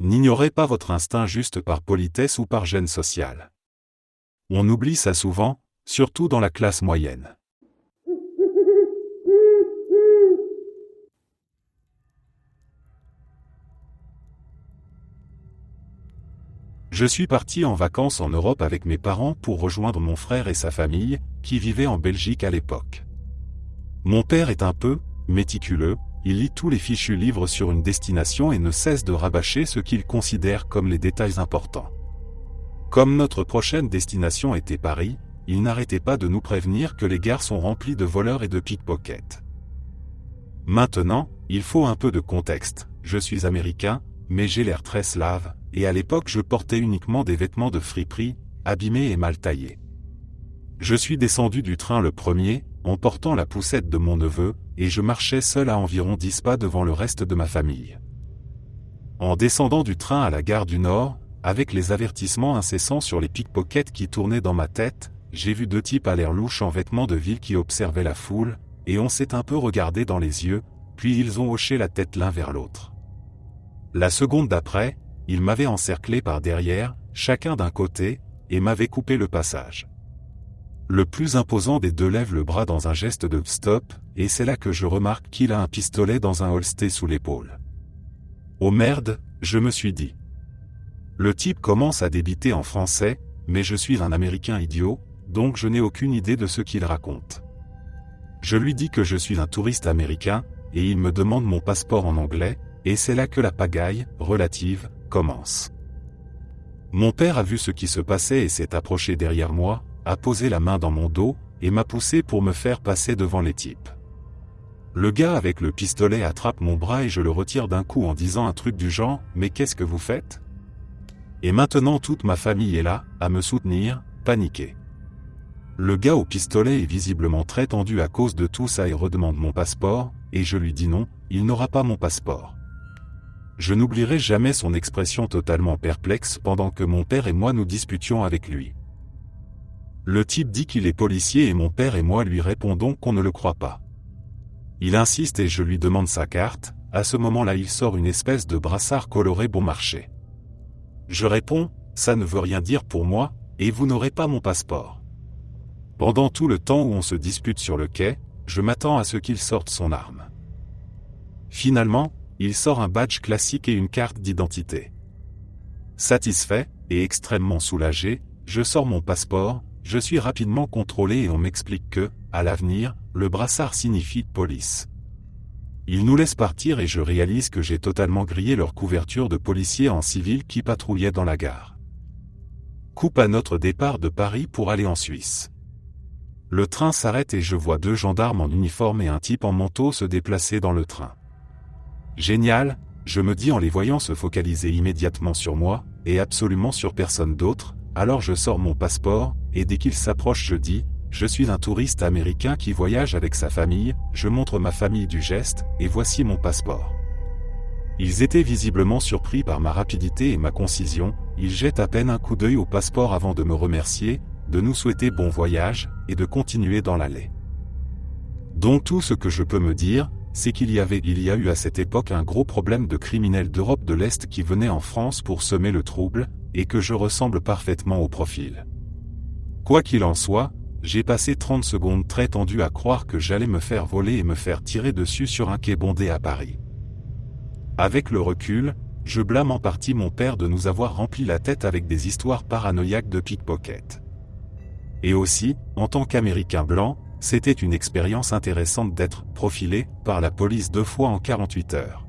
N'ignorez pas votre instinct juste par politesse ou par gêne sociale. On oublie ça souvent, surtout dans la classe moyenne. Je suis parti en vacances en Europe avec mes parents pour rejoindre mon frère et sa famille, qui vivaient en Belgique à l'époque. Mon père est un peu méticuleux, il lit tous les fichus livres sur une destination et ne cesse de rabâcher ce qu'il considère comme les détails importants. Comme notre prochaine destination était Paris, il n'arrêtait pas de nous prévenir que les gares sont remplies de voleurs et de pickpockets. Maintenant, il faut un peu de contexte, je suis américain, mais j'ai l'air très slave, et à l'époque je portais uniquement des vêtements de friperie, abîmés et mal taillés. Je suis descendu du train le premier, en portant la poussette de mon neveu, et je marchais seul à environ 10 pas devant le reste de ma famille. En descendant du train à la gare du Nord, avec les avertissements incessants sur les pickpockets qui tournaient dans ma tête, j'ai vu 2 types à l'air louche en vêtements de ville qui observaient la foule, et on s'est un peu regardé dans les yeux, puis ils ont hoché la tête l'un vers l'autre. La seconde d'après, ils m'avaient encerclé par derrière, chacun d'un côté, et m'avaient coupé le passage. Le plus imposant des deux lève le bras dans un geste de stop, et c'est là que je remarque qu'il a un pistolet dans un holster sous l'épaule. Oh merde, je me suis dit. Le type commence à débiter en français, mais je suis un Américain idiot, donc je n'ai aucune idée de ce qu'il raconte. Je lui dis que je suis un touriste américain, et il me demande mon passeport en anglais, et c'est là que la pagaille, relative, commence. Mon père a vu ce qui se passait et s'est approché derrière moi, a posé la main dans mon dos, et m'a poussé pour me faire passer devant les types. Le gars avec le pistolet attrape mon bras et je le retire d'un coup en disant un truc du genre « Mais qu'est-ce que vous faites ?» Et maintenant toute ma famille est là, à me soutenir, paniqué. Le gars au pistolet est visiblement très tendu à cause de tout ça et redemande mon passeport, et je lui dis non, il n'aura pas mon passeport. Je n'oublierai jamais son expression totalement perplexe pendant que mon père et moi nous disputions avec lui. Le type dit qu'il est policier et mon père et moi lui répondons qu'on ne le croit pas. Il insiste et je lui demande sa carte, à ce moment-là il sort une espèce de brassard coloré bon marché. Je réponds, ça ne veut rien dire pour moi, et vous n'aurez pas mon passeport. Pendant tout le temps où on se dispute sur le quai, je m'attends à ce qu'il sorte son arme. Finalement, il sort un badge classique et une carte d'identité. Satisfait, et extrêmement soulagé, je sors mon passeport, je suis rapidement contrôlé et on m'explique que, à l'avenir, le brassard signifie police. Ils nous laissent partir et je réalise que j'ai totalement grillé leur couverture de policiers en civil qui patrouillaient dans la gare. Coupe à notre départ de Paris pour aller en Suisse. Le train s'arrête et je vois 2 gendarmes en uniforme et un type en manteau se déplacer dans le train. Génial, je me dis en les voyant se focaliser immédiatement sur moi, et absolument sur personne d'autre, alors je sors mon passeport, et dès qu'ils s'approchent je dis, je suis un touriste américain qui voyage avec sa famille, je montre ma famille du geste, et voici mon passeport. Ils étaient visiblement surpris par ma rapidité et ma concision, ils jettent à peine un coup d'œil au passeport avant de me remercier, de nous souhaiter bon voyage, et de continuer dans l'allée. Donc tout ce que je peux me dire, c'est qu'il y a eu à cette époque un gros problème de criminels d'Europe de l'Est qui venaient en France pour semer le trouble, et que je ressemble parfaitement au profil. Quoi qu'il en soit, j'ai passé 30 secondes très tendues à croire que j'allais me faire voler et me faire tirer dessus sur un quai bondé à Paris. Avec le recul, je blâme en partie mon père de nous avoir rempli la tête avec des histoires paranoïaques de pickpocket. Et aussi, en tant qu'Américain blanc, c'était une expérience intéressante d'être profilé par la police 2 fois en 48 heures.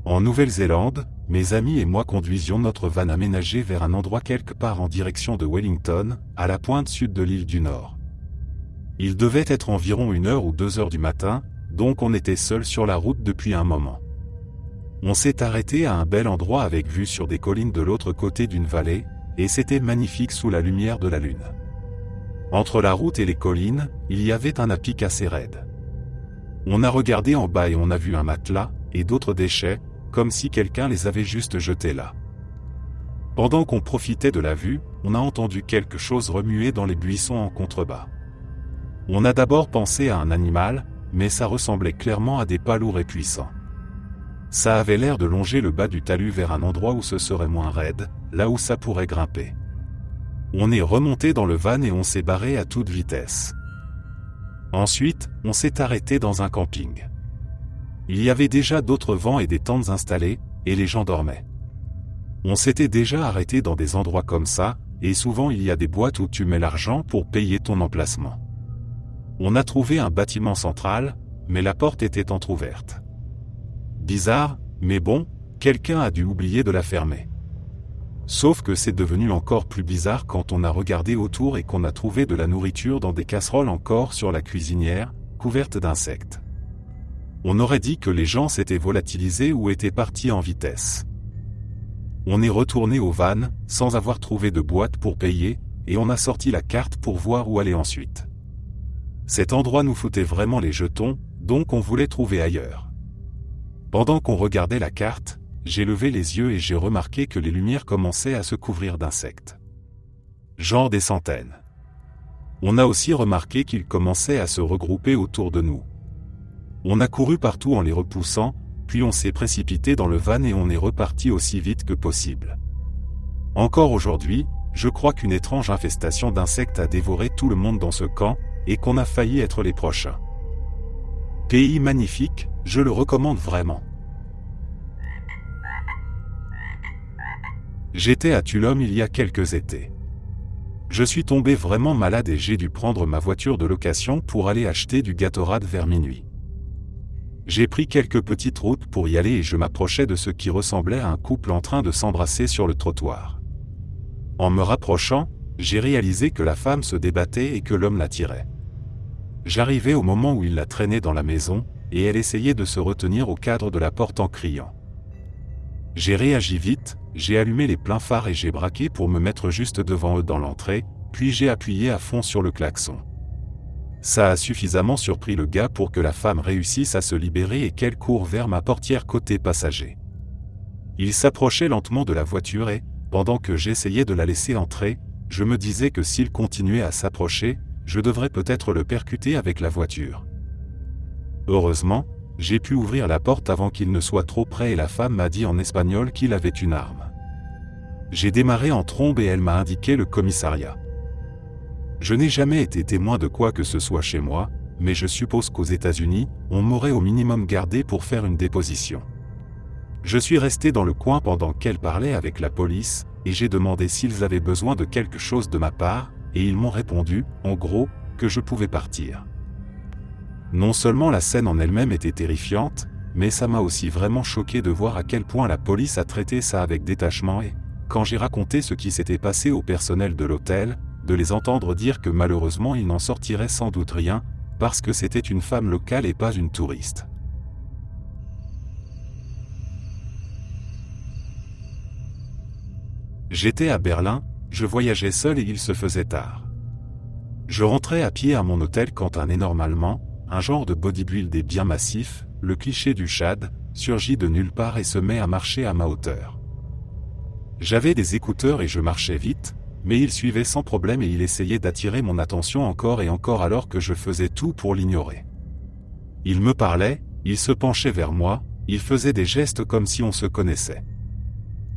En Nouvelle-Zélande, mes amis et moi conduisions notre van aménagé vers un endroit quelque part en direction de Wellington, à la pointe sud de l'île du Nord. Il devait être environ 1 heure ou 2 heures du matin, donc on était seul sur la route depuis un moment. On s'est arrêté à un bel endroit avec vue sur des collines de l'autre côté d'une vallée, et c'était magnifique sous la lumière de la lune. Entre la route et les collines, il y avait un à-pic assez raide. On a regardé en bas et on a vu un matelas, et d'autres déchets, comme si quelqu'un les avait juste jetés là. Pendant qu'on profitait de la vue, on a entendu quelque chose remuer dans les buissons en contrebas. On a d'abord pensé à un animal, mais ça ressemblait clairement à des pas lourds et puissants. Ça avait l'air de longer le bas du talus vers un endroit où ce serait moins raide, là où ça pourrait grimper. On est remonté dans le van et on s'est barré à toute vitesse. Ensuite, on s'est arrêté dans un camping. Il y avait déjà d'autres vans et des tentes installées, et les gens dormaient. On s'était déjà arrêté dans des endroits comme ça, et souvent il y a des boîtes où tu mets l'argent pour payer ton emplacement. On a trouvé un bâtiment central, mais la porte était entrouverte. Bizarre, mais bon, quelqu'un a dû oublier de la fermer. Sauf que c'est devenu encore plus bizarre quand on a regardé autour et qu'on a trouvé de la nourriture dans des casseroles encore sur la cuisinière, couvertes d'insectes. On aurait dit que les gens s'étaient volatilisés ou étaient partis en vitesse. On est retourné au van, sans avoir trouvé de boîte pour payer, et on a sorti la carte pour voir où aller ensuite. Cet endroit nous foutait vraiment les jetons, donc on voulait trouver ailleurs. Pendant qu'on regardait la carte, j'ai levé les yeux et j'ai remarqué que les lumières commençaient à se couvrir d'insectes. Genre des centaines. On a aussi remarqué qu'ils commençaient à se regrouper autour de nous. On a couru partout en les repoussant, puis on s'est précipité dans le van et on est reparti aussi vite que possible. Encore aujourd'hui, je crois qu'une étrange infestation d'insectes a dévoré tout le monde dans ce camp, et qu'on a failli être les prochains. Pays magnifique, je le recommande vraiment. J'étais à Tulum il y a quelques étés. Je suis tombé vraiment malade et j'ai dû prendre ma voiture de location pour aller acheter du Gatorade vers minuit. J'ai pris quelques petites routes pour y aller et je m'approchais de ce qui ressemblait à un couple en train de s'embrasser sur le trottoir. En me rapprochant, j'ai réalisé que la femme se débattait et que l'homme la tirait. J'arrivais au moment où il la traînait dans la maison, et elle essayait de se retenir au cadre de la porte en criant. J'ai réagi vite, j'ai allumé les pleins phares et j'ai braqué pour me mettre juste devant eux dans l'entrée, puis j'ai appuyé à fond sur le klaxon. Ça a suffisamment surpris le gars pour que la femme réussisse à se libérer et qu'elle court vers ma portière côté passager. Il s'approchait lentement de la voiture et, pendant que j'essayais de la laisser entrer, je me disais que s'il continuait à s'approcher, je devrais peut-être le percuter avec la voiture. Heureusement, j'ai pu ouvrir la porte avant qu'il ne soit trop près et la femme m'a dit en espagnol qu'il avait une arme. J'ai démarré en trombe et elle m'a indiqué le commissariat. Je n'ai jamais été témoin de quoi que ce soit chez moi, mais je suppose qu'aux États-Unis, on m'aurait au minimum gardé pour faire une déposition. Je suis resté dans le coin pendant qu'elle parlait avec la police, et j'ai demandé s'ils avaient besoin de quelque chose de ma part, et ils m'ont répondu, en gros, que je pouvais partir. Non seulement la scène en elle-même était terrifiante, mais ça m'a aussi vraiment choqué de voir à quel point la police a traité ça avec détachement et, quand j'ai raconté ce qui s'était passé au personnel de l'hôtel, de les entendre dire que malheureusement il n'en sortirait sans doute rien, parce que c'était une femme locale et pas une touriste. J'étais à Berlin, je voyageais seul et il se faisait tard. Je rentrais à pied à mon hôtel quand un énorme Allemand, un genre de bodybuildé bien massif, le cliché du Tchad, surgit de nulle part et se met à marcher à ma hauteur. J'avais des écouteurs et je marchais vite, mais il suivait sans problème et il essayait d'attirer mon attention encore et encore alors que je faisais tout pour l'ignorer. Il me parlait, il se penchait vers moi, il faisait des gestes comme si on se connaissait.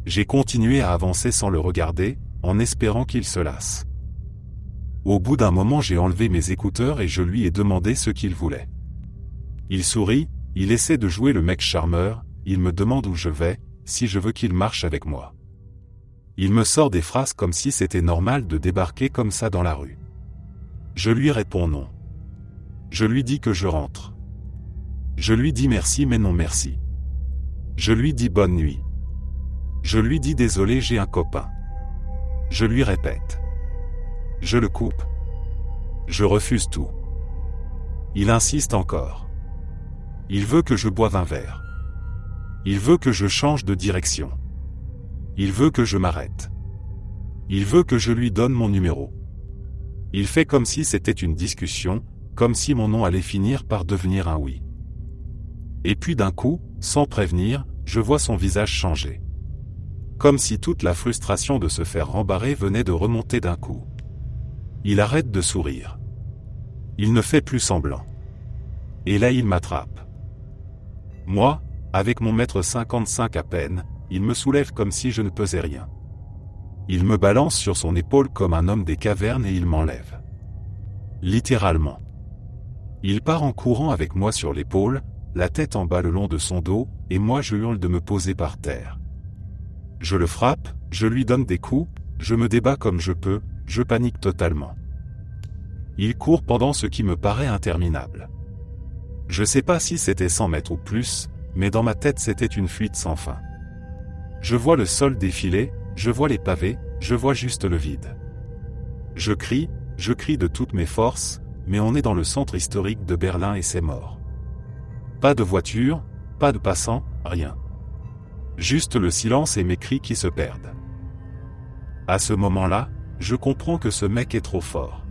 J'ai continué à avancer sans le regarder, en espérant qu'il se lasse. Au bout d'un moment j'ai enlevé mes écouteurs et je lui ai demandé ce qu'il voulait. Il sourit, il essaie de jouer le mec charmeur, il me demande où je vais, si je veux qu'il marche avec moi. Il me sort des phrases comme si c'était normal de débarquer comme ça dans la rue. Je lui réponds non. Je lui dis que je rentre. Je lui dis merci mais non merci. Je lui dis bonne nuit. Je lui dis désolé j'ai un copain. Je lui répète. Je le coupe. Je refuse tout. Il insiste encore. Il veut que je boive un verre. Il veut que je change de direction. Il veut que je m'arrête. Il veut que je lui donne mon numéro. Il fait comme si c'était une discussion, comme si mon nom allait finir par devenir un oui. Et puis d'un coup, sans prévenir, je vois son visage changer. Comme si toute la frustration de se faire rembarrer venait de remonter d'un coup. Il arrête de sourire. Il ne fait plus semblant. Et là il m'attrape. Moi, avec mon 1m55 à peine, il me soulève comme si je ne pesais rien. Il me balance sur son épaule comme un homme des cavernes et il m'enlève. Littéralement. Il part en courant avec moi sur l'épaule, la tête en bas le long de son dos, et moi je hurle de me poser par terre. Je le frappe, je lui donne des coups, je me débats comme je peux, je panique totalement. Il court pendant ce qui me paraît interminable. Je sais pas si c'était 100 mètres ou plus, mais dans ma tête c'était une fuite sans fin. Je vois le sol défiler, je vois les pavés, je vois juste le vide. Je crie de toutes mes forces, mais on est dans le centre historique de Berlin et c'est mort. Pas de voiture, pas de passants, rien. Juste le silence et mes cris qui se perdent. À ce moment-là, je comprends que ce mec est trop fort.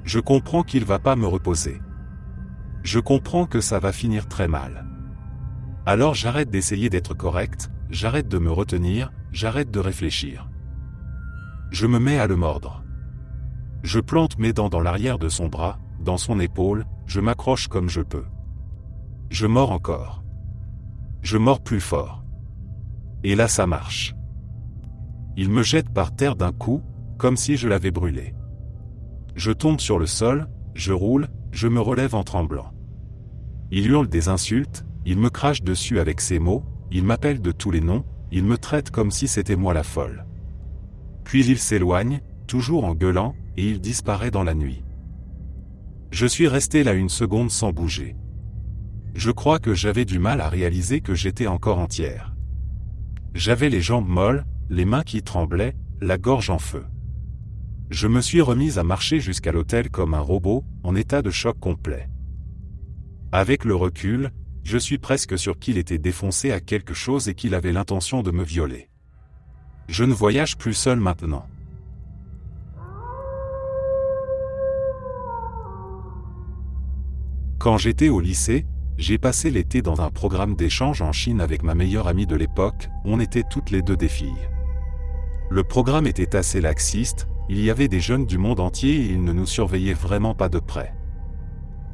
Je comprends qu'il va pas me reposer. Je comprends que ça va finir très mal. Alors j'arrête d'essayer d'être correct, j'arrête de me retenir, j'arrête de réfléchir. Je me mets à le mordre. Je plante mes dents dans l'arrière de son bras, dans son épaule, je m'accroche comme je peux. Je mords encore. Je mords plus fort. Et là ça marche. Il me jette par terre d'un coup, comme si je l'avais brûlé. Je tombe sur le sol, je roule, je me relève en tremblant. Il hurle des insultes, il me crache dessus avec ses mots, il m'appelle de tous les noms, il me traite comme si c'était moi la folle. Puis il s'éloigne, toujours en gueulant, et il disparaît dans la nuit. Je suis resté là une seconde sans bouger. Je crois que j'avais du mal à réaliser que j'étais encore entière. J'avais les jambes molles, les mains qui tremblaient, la gorge en feu. Je me suis remise à marcher jusqu'à l'hôtel comme un robot, en état de choc complet. Avec le recul, je suis presque sûr qu'il était défoncé à quelque chose et qu'il avait l'intention de me violer. Je ne voyage plus seul maintenant. Quand j'étais au lycée, j'ai passé l'été dans un programme d'échange en Chine avec ma meilleure amie de l'époque, on était toutes les deux des filles. Le programme était assez laxiste, il y avait des jeunes du monde entier et ils ne nous surveillaient vraiment pas de près.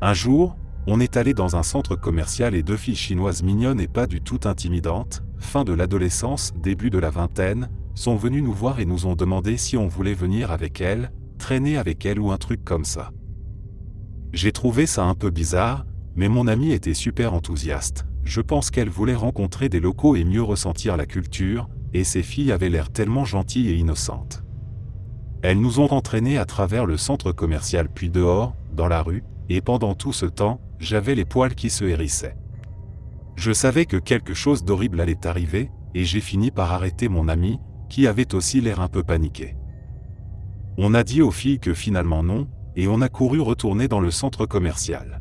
Un jour, on est allé dans un centre commercial et deux filles chinoises mignonnes et pas du tout intimidantes, fin de l'adolescence, début de la vingtaine, sont venues nous voir et nous ont demandé si on voulait venir avec elles, traîner avec elles ou un truc comme ça. J'ai trouvé ça un peu bizarre, mais mon amie était super enthousiaste, je pense qu'elle voulait rencontrer des locaux et mieux ressentir la culture, et ces filles avaient l'air tellement gentilles et innocentes. Elles nous ont entraînés à travers le centre commercial puis dehors, dans la rue, et pendant tout ce temps, j'avais les poils qui se hérissaient. Je savais que quelque chose d'horrible allait arriver, et j'ai fini par arrêter mon amie, qui avait aussi l'air un peu paniquée. On a dit aux filles que finalement non, et on a couru retourner dans le centre commercial.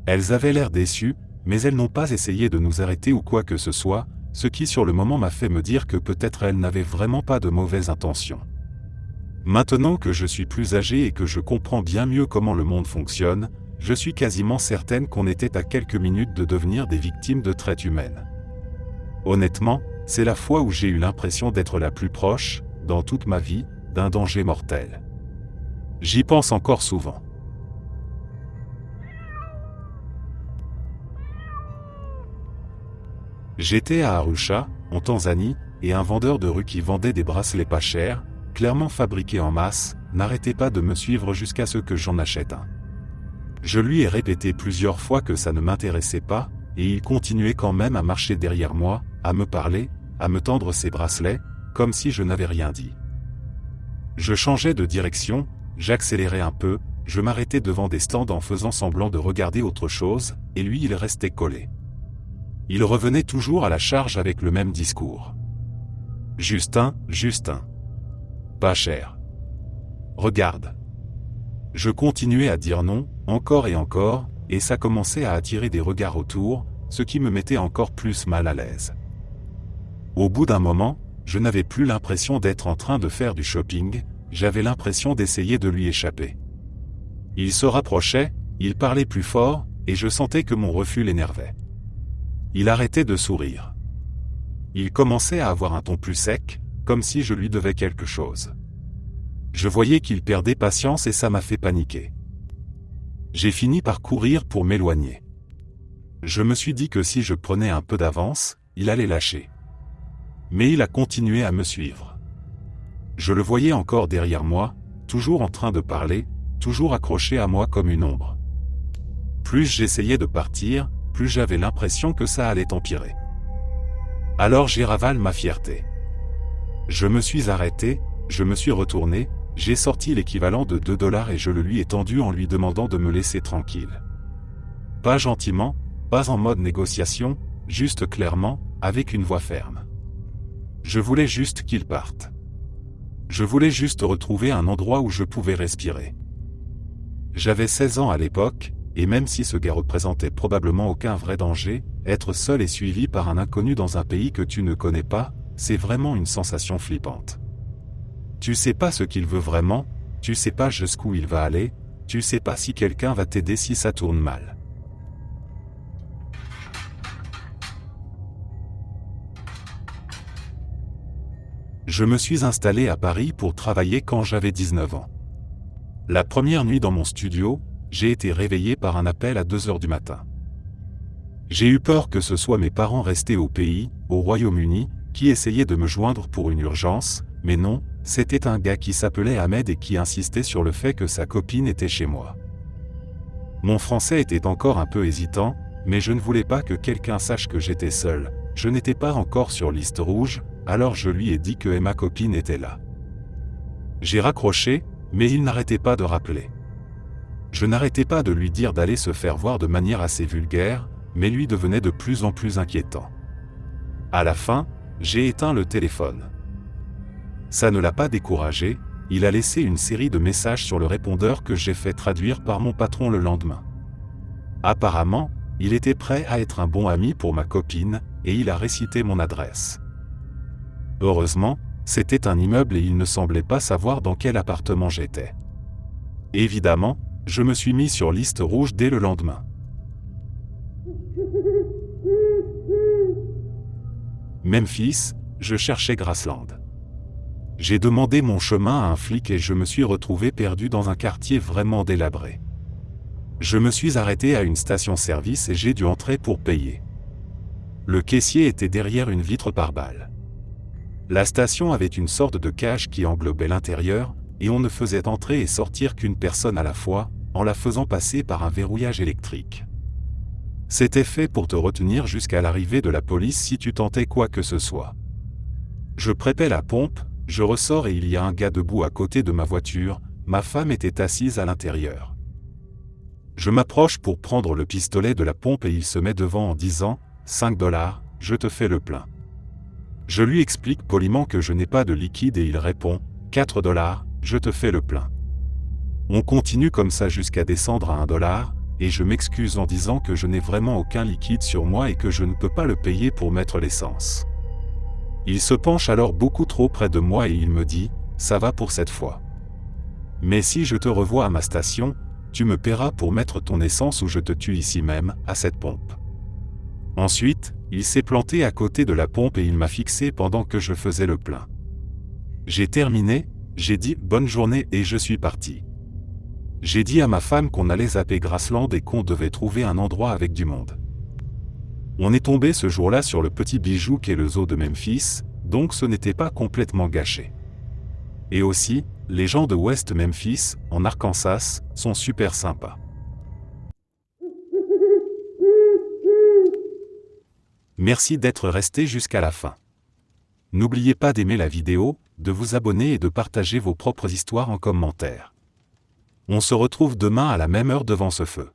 Elles avaient l'air déçues, mais elles n'ont pas essayé de nous arrêter ou quoi que ce soit, ce qui sur le moment m'a fait me dire que peut-être elles n'avaient vraiment pas de mauvaises intentions. Maintenant que je suis plus âgé et que je comprends bien mieux comment le monde fonctionne, je suis quasiment certaine qu'on était à quelques minutes de devenir des victimes de traite humaine. Honnêtement, c'est la fois où j'ai eu l'impression d'être la plus proche, dans toute ma vie, d'un danger mortel. J'y pense encore souvent. J'étais à Arusha, en Tanzanie, et un vendeur de rue qui vendait des bracelets pas chers, clairement fabriqués en masse, n'arrêtait pas de me suivre jusqu'à ce que j'en achète un. Je lui ai répété plusieurs fois que ça ne m'intéressait pas, et il continuait quand même à marcher derrière moi, à me parler, à me tendre ses bracelets, comme si je n'avais rien dit. Je changeais de direction, j'accélérais un peu, je m'arrêtais devant des stands en faisant semblant de regarder autre chose, et lui il restait collé. Il revenait toujours à la charge avec le même discours. Justin, pas cher. Regarde. Je continuais à dire non, encore et encore, et ça commençait à attirer des regards autour, ce qui me mettait encore plus mal à l'aise. Au bout d'un moment, je n'avais plus l'impression d'être en train de faire du shopping, j'avais l'impression d'essayer de lui échapper. Il se rapprochait, il parlait plus fort, et je sentais que mon refus l'énervait. Il arrêtait de sourire. Il commençait à avoir un ton plus sec, comme si je lui devais quelque chose. Je voyais qu'il perdait patience et ça m'a fait paniquer. J'ai fini par courir pour m'éloigner. Je me suis dit que si je prenais un peu d'avance, il allait lâcher. Mais il a continué à me suivre. Je le voyais encore derrière moi, toujours en train de parler, toujours accroché à moi comme une ombre. Plus j'essayais de partir, plus j'avais l'impression que ça allait empirer. Alors j'ai ravalé ma fierté. Je me suis arrêté, je me suis retourné, j'ai sorti l'équivalent de 2 $ et je le lui ai tendu en lui demandant de me laisser tranquille. Pas gentiment, pas en mode négociation, juste clairement, avec une voix ferme. Je voulais juste qu'il parte. Je voulais juste retrouver un endroit où je pouvais respirer. J'avais 16 ans à l'époque, et même si ce gars représentait probablement aucun vrai danger, être seul et suivi par un inconnu dans un pays que tu ne connais pas, c'est vraiment une sensation flippante. Tu sais pas ce qu'il veut vraiment, tu sais pas jusqu'où il va aller, tu sais pas si quelqu'un va t'aider si ça tourne mal. Je me suis installé à Paris pour travailler quand j'avais 19 ans. La première nuit dans mon studio, j'ai été réveillé par un appel à 2 h du matin. J'ai eu peur que ce soit mes parents restés au pays, au Royaume-Uni, qui essayaient de me joindre pour une urgence, mais non, c'était un gars qui s'appelait Ahmed et qui insistait sur le fait que sa copine était chez moi. Mon français était encore un peu hésitant, mais je ne voulais pas que quelqu'un sache que j'étais seul. Je n'étais pas encore sur liste rouge, alors je lui ai dit que ma copine était là. J'ai raccroché, mais il n'arrêtait pas de rappeler. Je n'arrêtais pas de lui dire d'aller se faire voir de manière assez vulgaire, mais lui devenait de plus en plus inquiétant. À la fin, j'ai éteint le téléphone. Ça ne l'a pas découragé, il a laissé une série de messages sur le répondeur que j'ai fait traduire par mon patron le lendemain. Apparemment, il était prêt à être un bon ami pour ma copine, et il a récité mon adresse. Heureusement, c'était un immeuble et il ne semblait pas savoir dans quel appartement j'étais. Évidemment, je me suis mis sur liste rouge dès le lendemain. Memphis, je cherchais Graceland. J'ai demandé mon chemin à un flic et je me suis retrouvé perdu dans un quartier vraiment délabré. Je me suis arrêté à une station-service et j'ai dû entrer pour payer. Le caissier était derrière une vitre par balle. La station avait une sorte de cage qui englobait l'intérieur, et on ne faisait entrer et sortir qu'une personne à la fois, en la faisant passer par un verrouillage électrique. C'était fait pour te retenir jusqu'à l'arrivée de la police si tu tentais quoi que ce soit. Je prépare la pompe, je ressors et il y a un gars debout à côté de ma voiture, ma femme était assise à l'intérieur. Je m'approche pour prendre le pistolet de la pompe et il se met devant en disant « 5 $, je te fais le plein ». Je lui explique poliment que je n'ai pas de liquide et il répond « 4 $, je te fais le plein ». On continue comme ça jusqu'à descendre à 1 $, et je m'excuse en disant que je n'ai vraiment aucun liquide sur moi et que je ne peux pas le payer pour mettre l'essence. Il se penche alors beaucoup trop près de moi et il me dit « Ça va pour cette fois. Mais si je te revois à ma station, tu me paieras pour mettre ton essence ou je te tue ici même, à cette pompe. » Ensuite, il s'est planté à côté de la pompe et il m'a fixé pendant que je faisais le plein. J'ai terminé, j'ai dit « bonne journée » et je suis parti. J'ai dit à ma femme qu'on allait zapper Graceland et qu'on devait trouver un endroit avec du monde. On est tombé ce jour-là sur le petit bijou qu'est le zoo de Memphis, donc ce n'était pas complètement gâché. Et aussi, les gens de West Memphis, en Arkansas, sont super sympas. Merci d'être resté jusqu'à la fin. N'oubliez pas d'aimer la vidéo, de vous abonner et de partager vos propres histoires en commentaire. On se retrouve demain à la même heure devant ce feu.